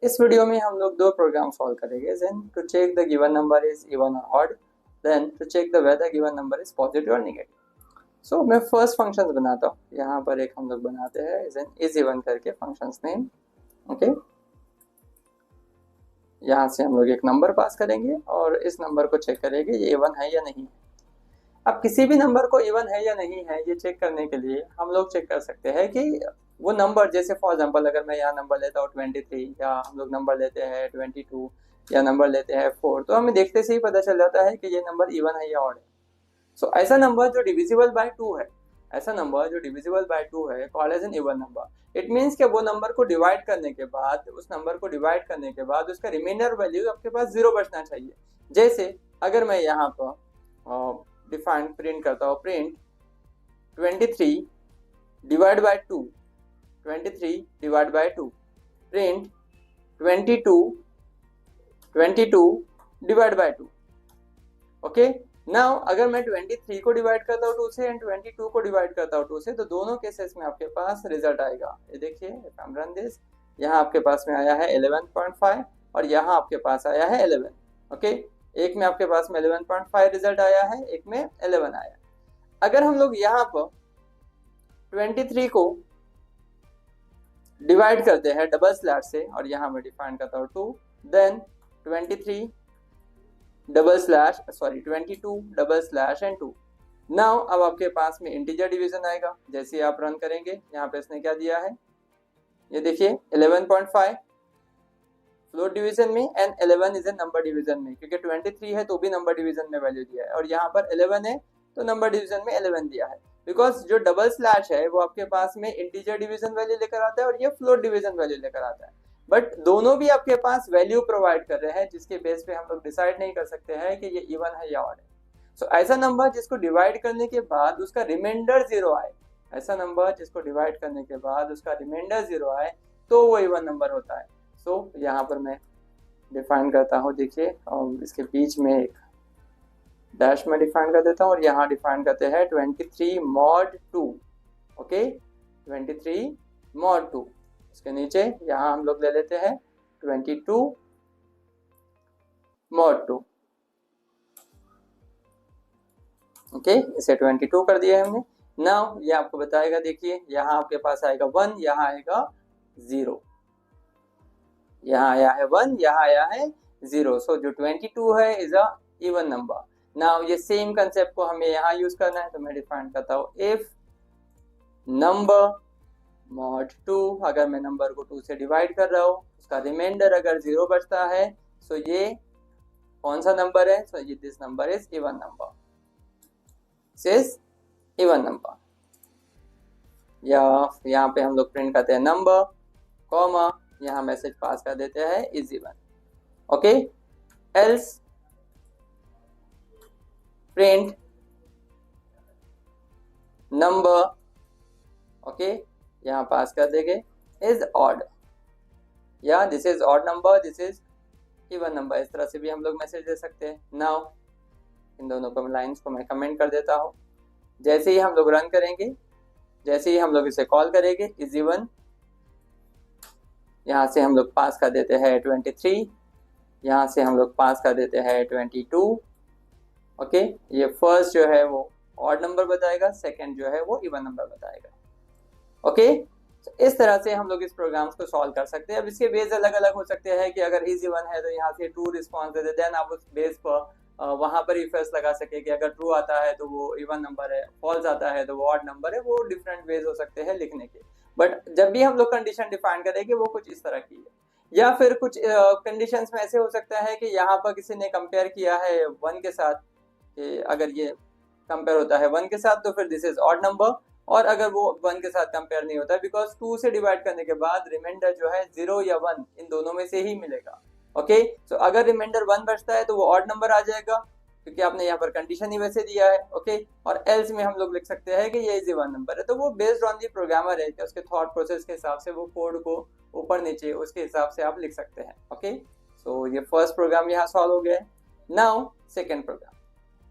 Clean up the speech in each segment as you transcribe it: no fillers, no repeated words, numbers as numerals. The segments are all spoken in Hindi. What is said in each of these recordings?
इस वीडियो में हम लोग दो प्रोग्राम सॉल्व करेंगे। Then to check the given number is even और odd, then to check the whether given number is positive और नेगेटिव। सो मैं फर्स्ट फंक्शन बनाता हूँ। यहाँ पर एक हम लोग बनाते हैं इज इवन करके फंक्शंस नेम। ओके, यहाँ से हम लोग एक नंबर पास करेंगे और इस नंबर को चेक करेंगे ये इवन है या नहीं। अब किसी भी नंबर को इवन है या नहीं है ये चेक करने के लिए हम लोग चेक कर सकते हैं कि वो नंबर, जैसे फॉर एग्जांपल अगर मैं यहाँ नंबर लेता हूँ 23 या हम लोग नंबर लेते हैं 22 या नंबर लेते हैं 4, तो हमें देखते से ही पता चल जाता है कि ये नंबर इवन है या ऑड है। सो ऐसा नंबर जो डिविजिबल बाय 2 है, ऐसा नंबर जो डिविजिबल बाय 2 है called as an even number. It means कि वो नंबर को डिवाइड करने के बाद, उस नंबर को डिवाइड करने के बाद उसका रिमाइंडर वैल्यू आपके पास 0 बचना चाहिए। जैसे अगर मैं यहाँ पर डिफाइन प्रिंट करता हूँ, print 23 divide by 2, 23 divide by 2, print 22 divide by 2। Okay, now अगर मैं 23 को डिवाइड करता हूँ 2 से एंड 22 को डिवाइड करता हूँ 2 से, तो दोनों केसेस में आपके पास रिजल्ट आएगा। ये देखिए, if I am run this, यहाँ आपके पास में आया है 11.5 और यहाँ आपके पास आया है 11। ओके, एक में आपके पास में 11.5 रिजल्ट आया है, एक में 11 आया। अगर हम लोग यहाँ पर 23 को डिवाइड करते हैं डबल स्लैश से और यहाँ मैं डिफाइन करता हूँ 2, then 23 double slash 22 double slash and 2। Now अब आपके पास में इंटीजर डिवीजन आएगा। जैसे ही आप रन करेंगे, यहाँ पे इसने क्या दिया है, ये देखिए 11.5 फ्लोट डिवीजन में and 11 is a number division में, क्योंकि 23 है तो भी नंबर डिवीजन में वैल्यू दिया है और यहाँ पर 11 है तो नंबर डिवीजन में 11 दिया है। बिकॉज जो डबल स्लैश है वो आपके पास में इंटीजर डिवीजन वैल्यू लेकर आता है और ये फ्लोट डिवीजन वैल्यू लेकर आता है, बट दोनों भी आपके पास वैल्यू प्रोवाइड कर रहे हैं जिसके बेस पे हम लोग डिसाइड नहीं कर सकते हैं कि ये इवन है या ऑड है। सो ऐसा नंबर जिसको डिवाइड करने के बाद उसका रिमाइंडर 0 आए, ऐसा नंबर जिसको डिवाइड करने के बाद उसका रिमाइंडर 0 आए तो वो इवन नंबर होता है। सो यहाँ पर मैं डिफाइन करता हूँ, देखिए, और इसके बीच में एक डैश में डिफाइन कर देता हूँ और यहाँ डिफाइन करते हैं 23 mod 2। Okay, 23 mod 2। इसके नीचे यहाँ हम लोग ले लेते हैं 22 mod 2। ओके, इसे 22 कर दिया है हमने। नाउ ये आपको बताएगा, देखिए यहाँ आपके पास आएगा 1, यहाँ आएगा 0, यहाँ आया है 1, यहाँ आया है 0। सो जो 22 है is a even number. Now ये सेम कंसेप्ट को हमें यहाँ यूज करना है, तो मैं डिफाइन करता हूँ इफ नंबर mod 2, अगर मैं नंबर को 2 से डिवाइड कर रहा हूँ उसका रिमाइंडर अगर 0 बचता है, सो ये कौन सा नंबर है, सो ये this number is even number, is even number. या यहाँ पे हम लोग प्रिंट करते हैं नंबर कॉमा, यहाँ मैसेज पास कर देते हैं is even. Okay, else print number, okay, यहाँ पास कर देंगे इज ऑड, या this is odd number, this is even number. इस तरह से भी हम लोग मैसेज दे सकते हैं। नाउ इन दोनों को लाइंस को मैं कमेंट कर देता हूँ। जैसे ही हम लोग रन करेंगे, जैसे ही हम लोग इसे कॉल करेंगे इज इवन, यहाँ से हम लोग पास कर देते हैं 23, यहाँ से हम लोग पास कर देते हैं 22। ओके, ये फर्स्ट जो है वो ऑड नंबर बताएगा, सेकंड जो है वो इवन नंबर बताएगा। ओके, तो इस तरह से हम लोग इस प्रोग्राम्स को सॉल्व कर सकते हैं। अब इसके बेस अलग अलग हो सकते हैं कि अगर इज इवन है तो यहाँ से ट्रू रिस्पॉन्स दे दे, देन आप उस बेस पर वहां पर इफेक्ट्स लगा सके कि अगर ट्रू आता है तो वो इवन नंबर है, फॉल्स आता है तो वो ऑड नंबर है। वो डिफरेंट वेज हो सकते हैं लिखने के, बट जब भी हम लोग कंडीशन डिफाइन करेंगे वो कुछ इस तरह की है। या फिर कुछ कंडीशंस में ऐसे हो सकता है कि यहाँ पर किसी ने कंपेयर किया है 1 के साथ, कि अगर ये कंपेयर होता है 1 के साथ तो फिर दिस इज ऑड नंबर, और अगर वो 1 के साथ कंपेयर नहीं होता, बिकॉज 2 से डिवाइड करने के बाद रिमाइंडर जो है 0 या 1 इन दोनों में से ही मिलेगा। ओके, सो अगर रिमाइंडर 1 बचता है तो वो ऑड नंबर आ जाएगा, क्योंकि आपने यहाँ पर कंडीशन ही वैसे दिया है। ओके, और एल्स में हम लोग लिख सकते हैं कि ये इज इवन नंबर है। तो वो बेस्ड ऑन दी प्रोग्रामर है कि उसके थॉट प्रोसेस के हिसाब से वो कोड को ऊपर नीचे उसके हिसाब से आप लिख सकते हैं। ओके, सो ये फर्स्ट प्रोग्राम यहाँ सॉल्व हो गया है। नाउ सेकेंड प्रोग्राम,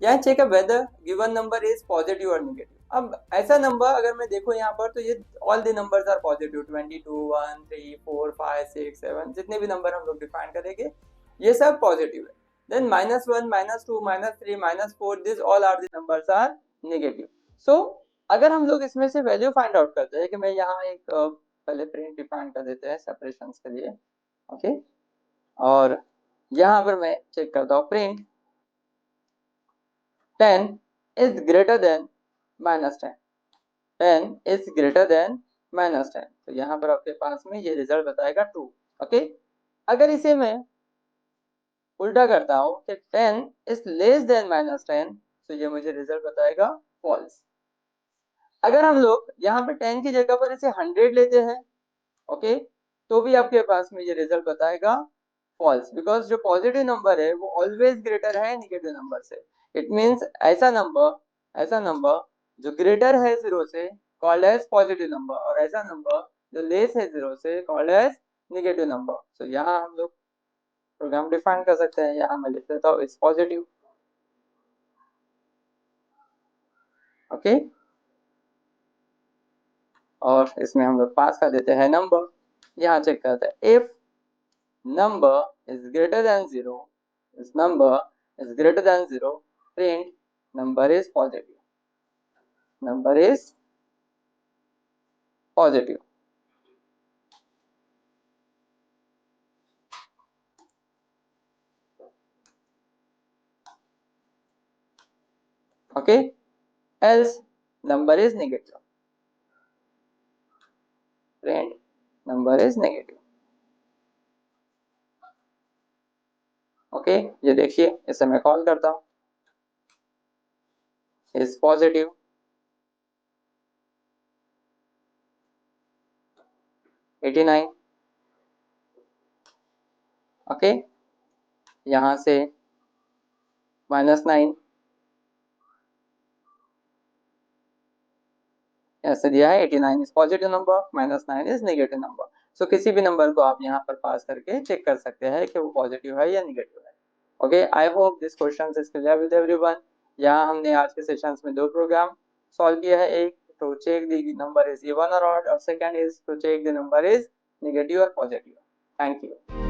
यहाँ check whether given number is positive और नेगेटिव। अब ऐसा नंबर अगर मैं देखूं यहाँ पर, तो ये all the numbers are positive, 22, 1, 3, 4, 5, 6, 7, जितने भी नंबर हम लोग डिफाइन करेंगे ये सब पॉजिटिव है। Then -1, -2, -3, -4, this all are the numbers are negative. So अगर हम लोग इसमें से वैल्यू फाइंड आउट करते हैं, कि मैं यहाँ एक पहले प्रिंट डिफाइन कर देते हैं सेपरेशन के लिए, ओके। और यहाँ पर मैं चेक करता हूँ print 10 is greater than -10, 10 is greater than -10, तो यहाँ पर आपके पास में ये रिजल्ट बताएगा ट्रू, ओके। अगर इसे मैं उल्टा करता हूँ कि 10 is less than -10, तो ये मुझे रिजल्ट बताएगा फॉल्स। अगर हम लोग यहाँ पे 10 की जगह पर इसे 100 लेते हैं, ओके, तो भी आपके पास में ये रिजल्ट बताएगा फॉल्स, बिकॉज जो पॉजिटिव नंबर है वो ऑलवेज ग्रेटर है निगेटिव नंबर से। इट मींस ऐसा नंबर जो ग्रेटर है 0 से कॉल्ड एज पॉजिटिव नंबर, और ऐसा नंबर जो लेस है 0 से कॉल्ड एज निगेटिव नंबर। तो यहाँ हम लोग प्रोग्राम डिफाइन कर सकते हैं। यहाँ मैं लिख देता हूँ इट्स पॉजिटिव, ओके। और इसमें हम लोग पास कर देते हैं नंबर। यहाँ चेक करते हैं, if number is greater than 0, this number is greater than 0, print number is positive, number is positive, okay, else number is negative, print number is negative, okay. ये देखिए, इसे मैं कॉल करता हूँ, is positive, 89, ओके। यहाँ से -9 ऐसे दिया है, 89 is positive number, -9 is negative number. So किसी भी नंबर को आप यहाँ पर पास करके चेक कर सकते हैं कि वो पॉजिटिव है या नेगेटिव है, okay. I hope this question is clear with everyone. यहाँ हमने आज के सेशंस में 2 प्रोग्राम सॉल्व किया है, एक to check the number is even or odd, or second is to check the number is negative or positive. Thank you.